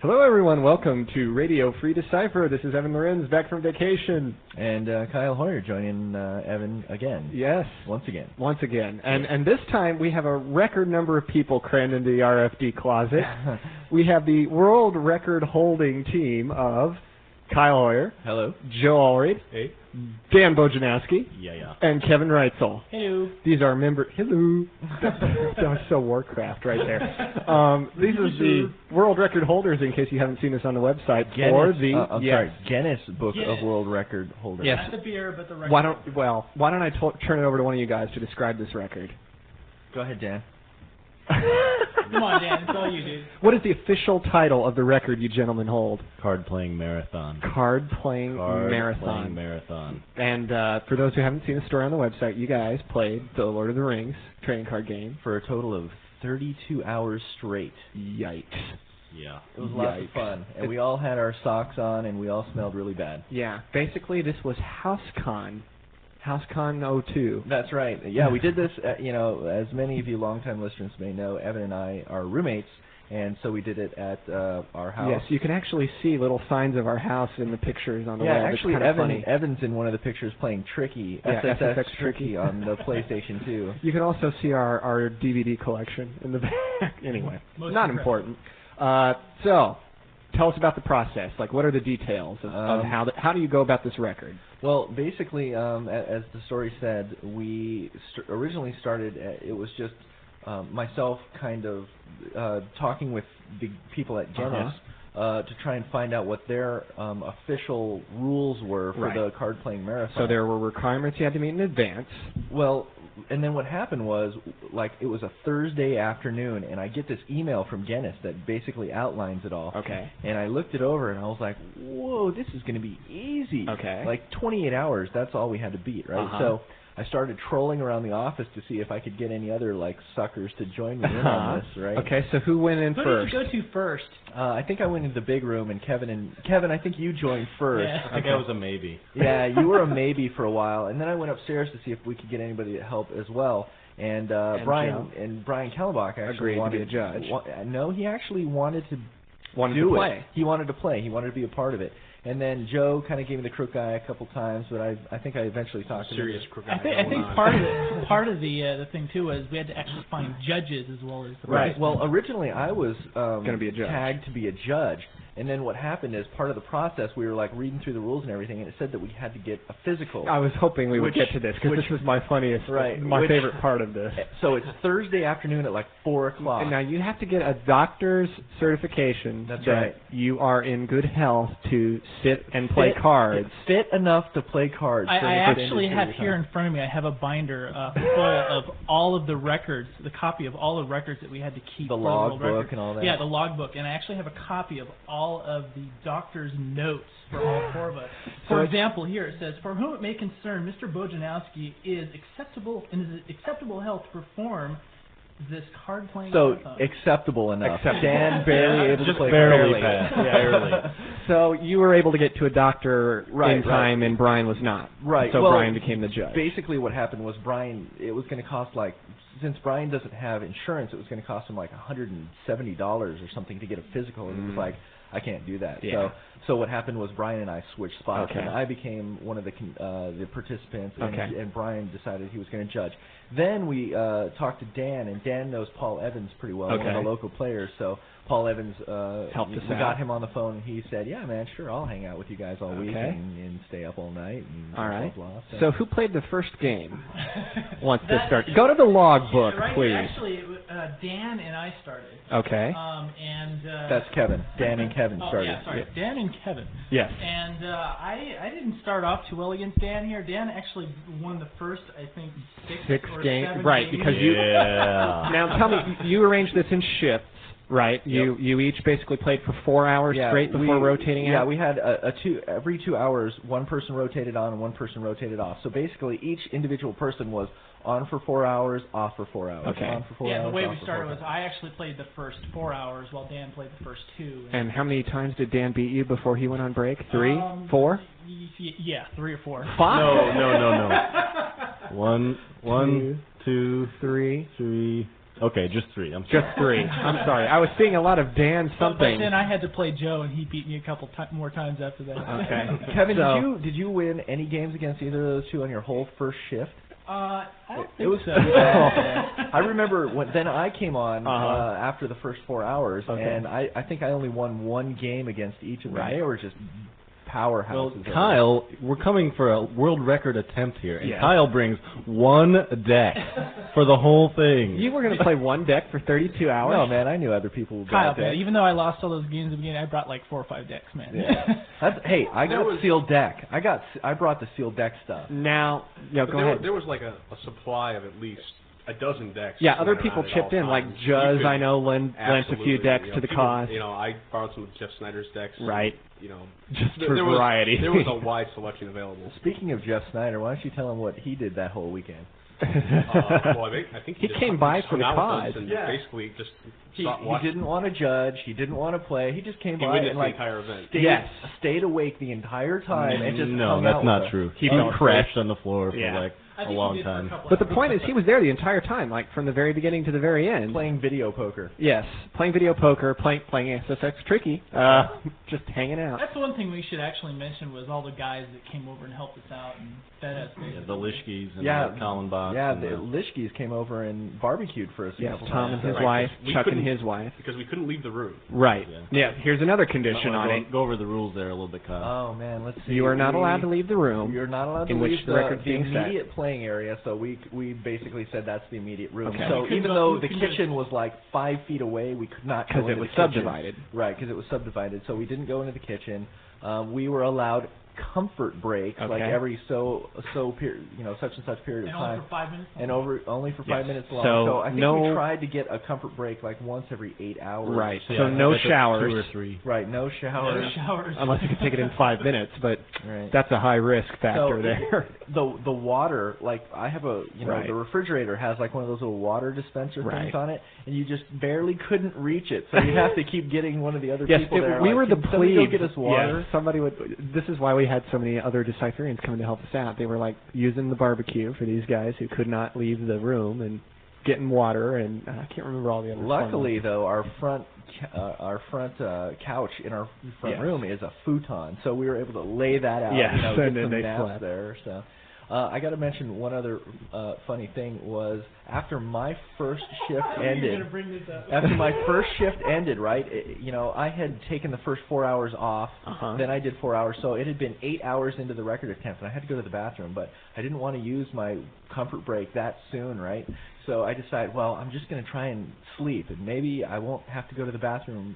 Hello, everyone. Welcome to Radio Free Decipher. This is Evan Lorenz, back from vacation. And Kyle Hoyer joining Evan again. Yes. Once again. Once again. And this time we have a record number of people crammed into the RFD closet. We have the world record holding team of Kyle Hoyer. Hello. Joe Allred. Hey. Dan Bojanowski. Yeah. And Kevin Reitzel. Hello. These are Hello. That was so Warcraft right there. These are the world record holders, in case you haven't seen this on the website. Guinness Book of World Record holders. Yes. Not the beer, but the record. Why don't I turn it over to one of you guys to describe this record? Go ahead, Dan. Come on, Dan. It's all you, dude. What is the official title of the record you gentlemen hold? Card Playing Marathon. Card Playing Marathon. And for those who haven't seen the story on the website, you guys played the Lord of the Rings trading card game for a total of 32 hours straight. Yikes. Yeah. It was lots of fun. And we all had our socks on, and we all smelled really bad. Yeah. Basically, this was HouseCon 02. That's right. Yeah, we did this, as many of you longtime listeners may know, Evan and I are roommates, and so we did it at our house. Yes, you can actually see little signs of our house in the pictures on the web. Yeah, actually, funny. Evan's in one of the pictures playing Tricky, SSX Tricky on the PlayStation 2. You can also see our DVD collection in the back. Anyway, not important. So, tell us about the process. Like, what are the details of how do you go about this record? Well, basically, as the story said, we originally started. It was just myself kind of talking with the people at Guinness to try and find out what their official rules were for the card-playing marathon. So there were requirements you had to meet in advance. Well, and then what happened was, it was a Thursday afternoon, and I get this email from Guinness that basically outlines it all. Okay. And I looked it over, and I was like, whoa, this is going to be easy. Okay. Like 28 hours, that's all we had to beat, right? So I started trolling around the office to see if I could get any other, suckers to join me in on this, right? Okay, so who went in first? Who did you go to first? I think I went into the big room, and Kevin, I think you joined first. Yeah. I think I was a maybe. Yeah, you were a maybe for a while, and then I went upstairs to see if we could get anybody to help as well. And Brian Kallenbach actually wanted to be a judge. No, he actually wanted to play. He wanted to play. He wanted to be a part of it. And then Joe kind of gave me the crook eye a couple times, but I think I eventually talked to him. Serious crook eye. I think part of the thing too was we had to actually find judges as well as the right. Well, originally I was going to be a judge. tagged to be a judge. And then what happened is part of the process, we were reading through the rules and everything, and it said that we had to get a physical. I was hoping we would get to this because this is my funniest, my favorite part of this. So it's Thursday afternoon at 4 o'clock. And now you have to get a doctor's certification that you are in good health to sit and play cards. Fit enough to play cards. I actually have here in front of me, I have a binder full of all of the records, the copy of all the records that we had to keep. The logbook and all that. Yeah, the logbook. And I actually have a copy of all of the doctor's notes for all four of us. For example, here it says, "For whom it may concern, Mr. Bojanowski is acceptable health to perform this card playing." So acceptable enough. Dan barely able to play. Barely passed. Barely. So you were able to get to a doctor in time, and Brian was not. Right. So Brian became the judge. Basically, what happened was it was going to cost since Brian doesn't have insurance, it was going to cost him $170 or something to get a physical, and it was I can't do that. Yeah. So what happened was Brian and I switched spots, Okay. and I became one of the participants, and, Okay. and Brian decided he was going to judge. Then we talked to Dan, and Dan knows Paul Evans pretty well, one of the local players. So Paul Evans helped us out. We got him on the phone, and he said, "Yeah, man, sure, I'll hang out with you guys all week and stay up all night." And all right. Blah, blah, blah. So who played the first game? Once this started, go to the logbook, please. Actually, Dan and I started. Okay. And that's Kevin. Dan and Kevin started. Yeah, sorry, Dan and Kevin. Yes. And I didn't start off too well against Dan here. Dan actually won the first, I think, six games. Right, because you. Yeah. Now tell me, you arranged this in shifts, right? Yep. You each basically played for 4 hours straight before rotating out. Yeah, we had every 2 hours, one person rotated on and one person rotated off. So basically, each individual person was on for 4 hours, off for 4 hours. Okay. On for 4 yeah, hours, the way off we for started 4 was I actually played the first 4 hours while Dan played the first 2. And how many times did Dan beat you before he went on break? 3? 4? Yeah, 3 or 4. 5? No. One, 2, 3. Okay, just 3. I'm sorry. Just 3. I'm sorry. I was seeing a lot of Dan something. But then I had to play Joe, and he beat me a couple more times after that. Okay. Kevin, did you win any games against either of those two on your whole first shift? I don't think it was so. I remember then I came on after the first 4 hours, and I think I only won 1 game against each of them. Right. They were just powerhouses. Well, Kyle, we're coming for a world record attempt here, and Kyle brings 1 deck for the whole thing. You were going to play 1 deck for 32 hours? No, man, I knew other people would Kyle, man, even though I lost all those games at the beginning, I brought like 4 or 5 decks, man. Yeah. Hey, I got sealed deck. I brought the sealed deck stuff. Now, go ahead. There was like a supply of at least a dozen decks. Yeah, other people chipped in, like Juz, I know, lent a few decks to the cause. I borrowed some of Jeff Snyder's decks. Right. Just for there variety. There was a wide selection available. Speaking of Jeff Snyder, why don't you tell him what he did that whole weekend? Well, I think he came by for the cause. And basically just he didn't want to judge. He didn't want to play. He just came by and the entire event. Stayed awake the entire time and just no, hung that's out not with true. He crashed on the floor for like a long time. But the point is, he was there the entire time, like from the very beginning to the very end. Playing video poker. Yes, playing video poker, playing SSX Tricky, just hanging out. That's one thing we should actually mention was all the guys that came over and helped us out and fed us. The Lishkis and the Colin Box. Yeah, the Lishkis came over and barbecued for us. Yes, couple Tom times. and his wife, Chuck and his wife. Because we couldn't leave the room. Right. Yeah, here's another condition on it. Go over the rules there a little bit, Kyle. Oh, man, let's see. You are not allowed to leave the room. You're not allowed to in leave which the record's the being set. immediate playing area, so we basically said that's the immediate room. Okay. So even though the kitchen was like 5 feet away, we could not go into the kitchen. Because it was subdivided. Right, because it was subdivided. So we didn't go into the kitchen. We were allowed comfort breaks, like every such and such period of time. Only for 5 minutes long. And only for 5 minutes long. So I think we tried to get a comfort break like once every 8 hours. Right. So no showers. 2 or 3. Right. No showers. No showers. Unless you can take it in 5 minutes, but that's a high risk factor there. The water, like I have the refrigerator has like one of those little water dispenser things on it, and you just barely couldn't reach it, so you have to keep getting one of the other people there. We were the plebe. Go get us water. Yes, somebody would. This is why we had so many other Decipherrians coming to help us out. They were like using the barbecue for these guys who could not leave the room and getting water, and I can't remember all the other. Luckily, though, our front couch in our front room is a futon, so we were able to lay that out. Yes, get some naps there. So. I got to mention one other funny thing was after my first shift ended. After my first shift ended, right? I had taken the first 4 hours off. Then I did 4 hours, so it had been 8 hours into the record attempt, and I had to go to the bathroom, but I didn't want to use my comfort break that soon, right? So I decided, well, I'm just going to try and sleep, and maybe I won't have to go to the bathroom.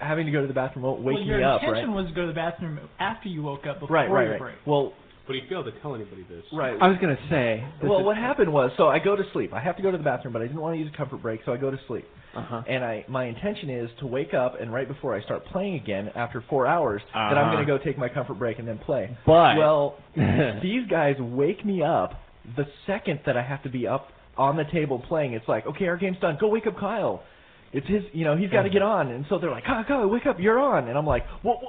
Having to go to the bathroom won't wake me up, right? Your intention was to go to the bathroom after you woke up, before your break. Well. But he failed to tell anybody this. Right. I was going to say. Well, what happened was, so I go to sleep. I have to go to the bathroom, but I didn't want to use a comfort break, so I go to sleep. And my intention is to wake up, and right before I start playing again, after 4 hours, then I'm going to go take my comfort break and then play. But these guys wake me up the second that I have to be up on the table playing. It's like, okay, our game's done. Go wake up Kyle. It's his, he's got to get on. And so they're like, Kyle, wake up, you're on. And I'm like, what?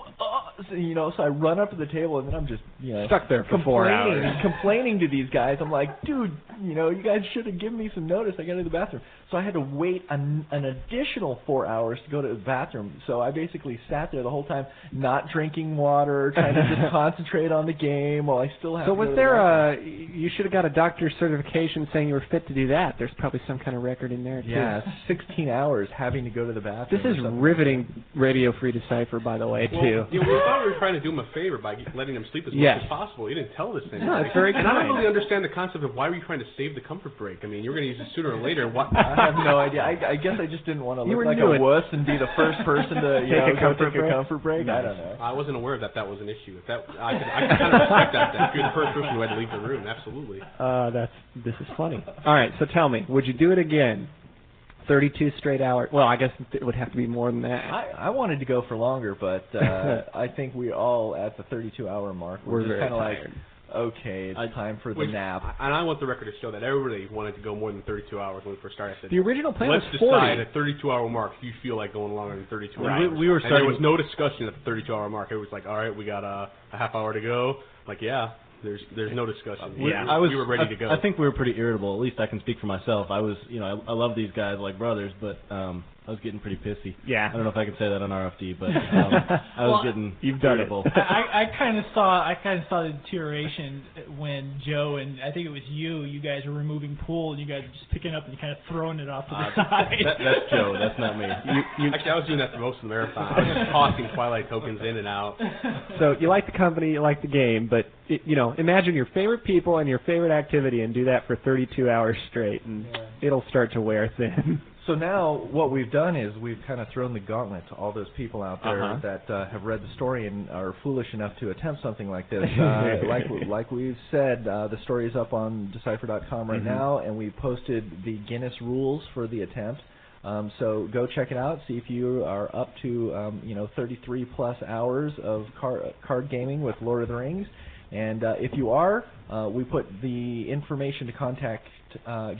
So I run up to the table, and then I'm just, stuck there for 4 hours. Complaining to these guys. I'm like, dude, you guys should have given me some notice. I got to the bathroom. So I had to wait an additional 4 hours to go to the bathroom. So I basically sat there the whole time, not drinking water, trying to just concentrate on the game while I still have to go to the bathroom. You should have got a doctor's certification saying you were fit to do that. There's probably some kind of record in there, too. Yeah, 16 hours having to go to the bathroom. This is riveting Radio Free Decipher, by the way, too. We thought we were trying to do him a favor by letting him sleep as much as possible. You didn't tell this thing. No, it's very kind. And I don't really understand the concept of why were you trying to save the comfort break. I mean, you were going to use it sooner or later. I have no idea. I guess I just didn't want to look like a wuss and be the first person to take a comfort break. I don't know. I wasn't aware that was an issue. I could kind of respect that. If you're the first person who had to leave the room, absolutely. This is funny. All right, so tell me, would you do it again? 32 straight hours. Well, I guess it would have to be more than that. I wanted to go for longer, but I think we're all at the 32-hour mark. We're just kind of like, Okay, it's time for the nap. And I want the record to show that everybody wanted to go more than 32 hours when we first started. I said, the original plan let's was 40. decide at 32-hour mark if you feel like going longer than 32 hours. We were and there was no discussion at the 32-hour mark. It was like, all right, we got a half hour to go. Like, yeah. There's no discussion. We were ready to go. I think we were pretty irritable. At least I can speak for myself. I was, I love these guys like brothers, but I was getting pretty pissy. Yeah. I don't know if I can say that on RFD, but I was getting irritable. I kind of saw the deterioration when Joe and I think it was you guys were removing pool and you guys were just picking up and kind of throwing it off to the side. That's Joe. That's not me. Actually, I was doing that for most of the marathon. I was just tossing Twilight tokens in and out. So you like the company, you like the game, but imagine your favorite people and your favorite activity and do that for 32 hours straight, and it'll start to wear thin. So now what we've done is we've kind of thrown the gauntlet to all those people out there that have read the story and are foolish enough to attempt something like this. Like we've said, the story is up on Decipher.com right now, and we posted the Guinness rules for the attempt. So go check it out. See if you are up to 33 plus hours of card gaming with Lord of the Rings. And if you are, we put the information to contact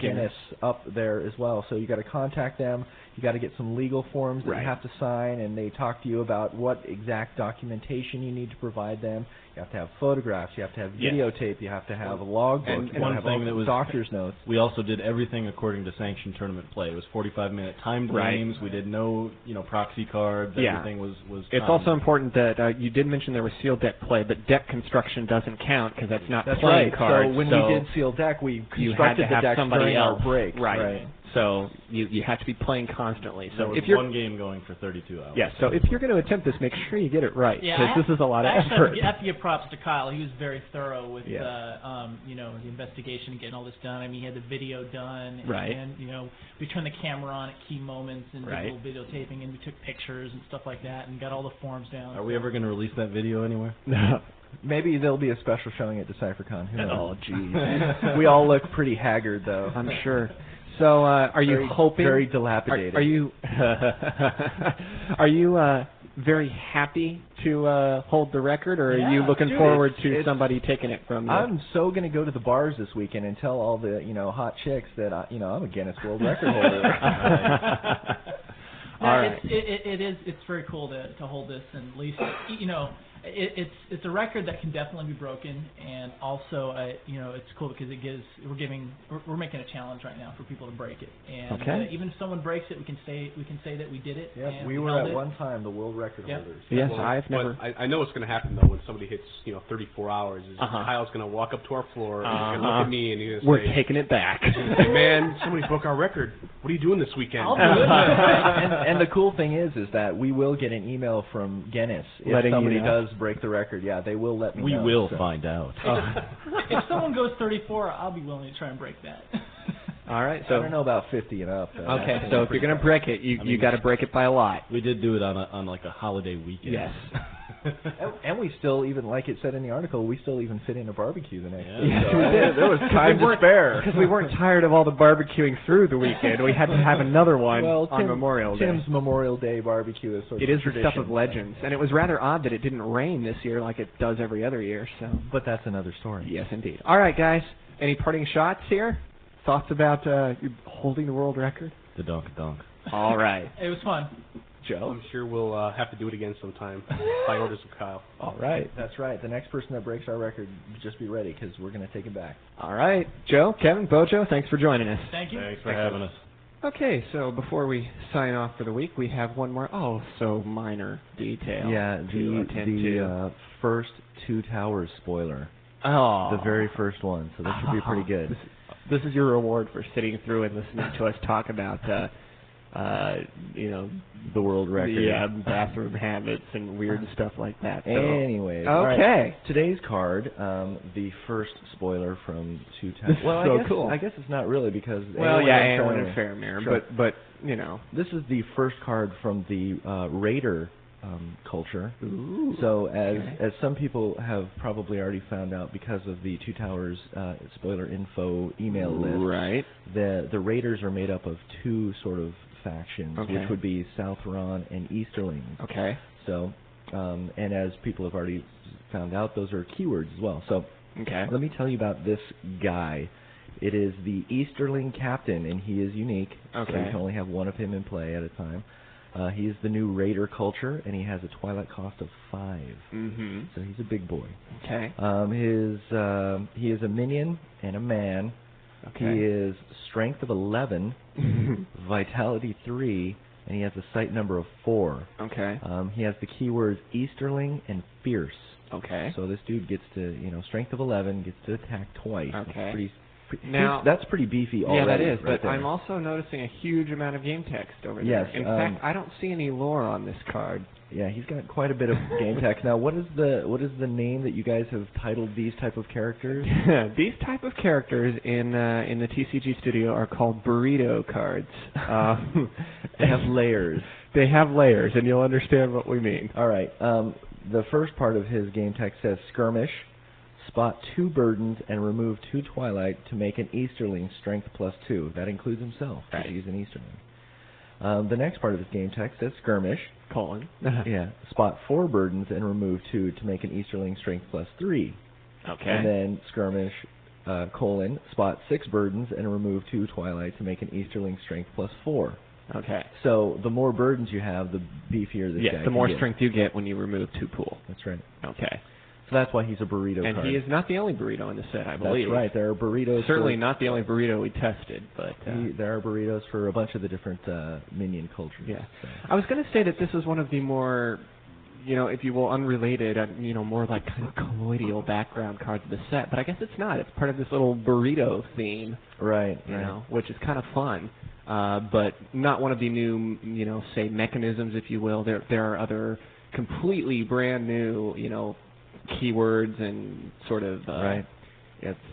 Guinness up there as well. So you got to contact them. You got to get some legal forms that you have to sign, and they talk to you about what exact documentation you need to provide them. You have to have photographs. You have to have videotape. You have to have a logbook. And one thing that was doctor's notes. We also did everything according to sanctioned tournament play. It was 45-minute timed games. We did no, proxy cards. Everything was. It's also important that you did mention there was sealed deck play, but deck construction doesn't count because that's not playing cards. So when we did sealed deck, we constructed the deck during our break. Right. So you have to be playing constantly. So if you're one game going for 32 hours. So if you're going to attempt this, make sure you get it right because this is a lot of effort. I have to give props to Kyle. He was very thorough with the investigation and getting all this done. I mean, he had the video done, and we turned the camera on at key moments and did a little videotaping, and we took pictures and stuff like that, and got all the forms down. Are we ever going to release that video anywhere? No. Maybe there'll be a special showing at DecipherCon. Who knows? Oh, geez. We all look pretty haggard, though. I'm sure. So, are you hoping? Very dilapidated. Are you? Are you very happy to hold the record, or are you looking forward to somebody taking it from you? I'm so going to go to the bars this weekend and tell all the hot chicks that I'm a Guinness World Record holder. It's very cool to hold this, and at least it's a record that can definitely be broken, and also it's cool because we're making a challenge right now for people to break it, and even if someone breaks it, we can say that we did it. Yeah, we were at one time the world record holders. Yes, well, I've never. I know what's going to happen though when somebody hits 34 hours. Is Kyle's going to walk up to our floor and he's going to look at me and he's going to say, "We're taking it back." Hey man, somebody broke our record. What are you doing this weekend? I'll do it. And the cool thing is that we will get an email from Guinness if somebody does break the record. Yeah, they will let me know. We will find out. If someone goes 34, I'll be willing to try and break that. All right, so I don't know about 50 and up. Though. Okay, so if you're going to break it, you got to break it by a lot. We did do it on like a holiday weekend. Yes. and we still even, like it said in the article, we still even fit in a barbecue the next day. Yes, we did. There was time to spare. Because we weren't tired of all the barbecuing through the weekend. We had to have another one on Memorial Day. Tim's Memorial Day barbecue is sort of the stuff of legends. And it was rather odd that it didn't rain this year like it does every other year. But that's another story. Yes, indeed. All right, guys. Any parting shots here? Thoughts about you holding the world record? The donk. All right. It was fun. Joe? I'm sure we'll have to do it again sometime by orders of Kyle. All right. That's right. The next person that breaks our record, just be ready because we're going to take it back. All right. Joe, Kevin, Bojo, thanks for joining us. Thank you. Thanks for having us. Okay, so before we sign off for the week, we have one more minor detail. Yeah, the first Two Towers spoiler. Oh. The very first one, so this should be pretty good. This is your reward for sitting through and listening to us talk about, the world record. Yeah, bathroom habits and weird stuff like that. So. Anyways. Okay. Right. Today's card, the first spoiler from Two Towers. Well, cool. I guess it's not really because... Awen and Faramir, sure. but This is the first card from the Raider culture. Ooh, so as some people have probably already found out because of the Two Towers spoiler info email list, right? The Raiders are made up of two sort of factions, which would be Southron and Easterlings. Okay. So, and as people have already found out, those are keywords as well. So, let me tell you about this guy. It is the Easterling captain, and he is unique. Okay. So you can only have one of him in play at a time. He is the new Raider culture, and he has a Twilight cost of 5. Mm-hmm. So he's a big boy. Okay. He is a minion and a man. Okay. He is strength of 11, vitality 3, and he has a sight number of 4. Okay. He has the keywords Easterling and Fierce. Okay. So this dude gets to, strength of 11, gets to attack twice. Okay. Now that's pretty beefy already. Yeah, that is. Right but there. I'm also noticing a huge amount of game text over Yes, there. In fact, I don't see any lore on this card. Yeah, he's got quite a bit of game text. Now, what is the name that you guys have titled these type of characters? These type of characters in the TCG studio are called burrito cards. They have layers. They have layers, and you'll understand what we mean. All right. The first part of his game text says skirmish. Spot 2 burdens and remove 2 Twilight to make an Easterling strength +2. That includes himself. Right. He's an Easterling. The next part of his game text says skirmish. Colon. Yeah. Spot 4 burdens and remove 2 to make an Easterling strength +3. Okay. And then skirmish, colon, spot 6 burdens and remove 2 Twilight to make an Easterling strength +4. Okay. So the more burdens you have, the beefier this guy the more can get. strength you get when you remove 2 pool. That's right. Okay. So that's why he's a burrito And card. he is not the only burrito in the set, I believe. That's right. There are burritos. Certainly not the only burrito we tested, but there are burritos for a bunch of the different minion cultures. Yeah. So. I was going to say that this is one of the more, if you will, unrelated, more like kind of colloidal background cards of the set. But I guess it's not. It's part of this little burrito theme. Right. Which is kind of fun. But not one of the new, say mechanisms, if you will. There are other completely brand new, keywords and sort of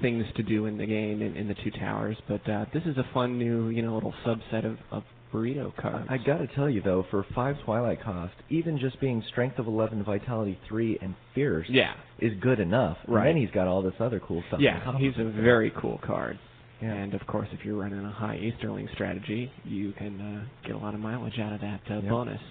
things to do in the game in the 2 towers. But this is a fun new, little subset of burrito cards. I got to tell you though, for 5 Twilight cost, even just being strength of 11, vitality 3, and fierce is good enough. Right. And then he's got all this other cool stuff. Yeah, he's a very cool card. Yeah. And of course, if you're running a high Easterling strategy, you can get a lot of mileage out of that bonus.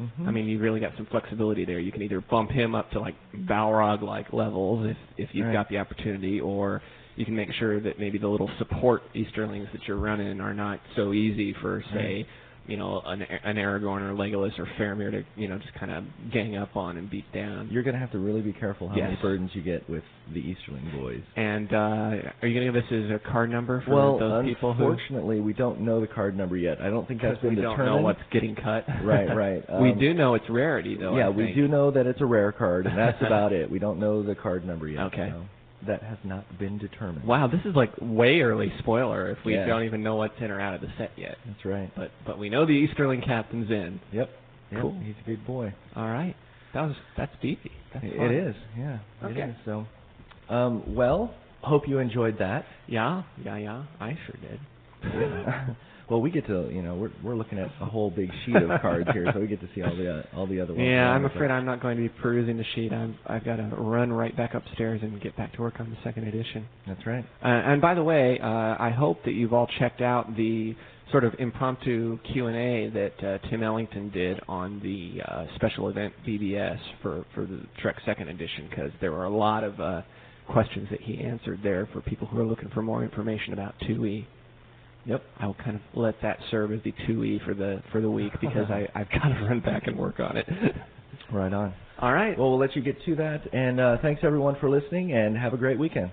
Mm-hmm. I mean, you really got some flexibility there. You can either bump him up to like Balrog-like levels if you've got the opportunity, or you can make sure that maybe the little support Easterlings that you're running are not so easy for, say, an Aragorn or Legolas or Faramir to, just kind of gang up on and beat down. You're going to have to really be careful how many burdens you get with the Easterling boys. And are you going to give us as a card number for those people who... Unfortunately, we don't know the card number yet. I don't think that's been determined. We don't know what's getting cut. Right. We do know it's rarity, though. Yeah, we do know that it's a rare card, and that's about it. We don't know the card number yet. Okay. So that has not been determined. Wow, this is like way early spoiler if we don't even know what's in or out of the set yet. That's right. But we know the Easterling captain's in. Yep. Cool. He's a big boy. All right. That's beefy. That's fun. It is. Yeah. Okay. It is. So, hope you enjoyed that. Yeah. I sure did. Yeah. Well, we get to, we're looking at a whole big sheet of cards here, so we get to see all the other ones. Yeah, I'm afraid I'm not going to be perusing the sheet. I've got to run right back upstairs and get back to work on the second edition. That's right. And by the way, I hope that you've all checked out the sort of impromptu Q&A that Tim Ellington did on the special event BBS for the Trek second edition, because there were a lot of questions that he answered there for people who are looking for more information about 2E. Yep, I'll kind of let that serve as the 2E for the week, because I've got to run back and work on it. Right on. All right. Well, we'll let you get to that, and thanks everyone for listening, and have a great weekend.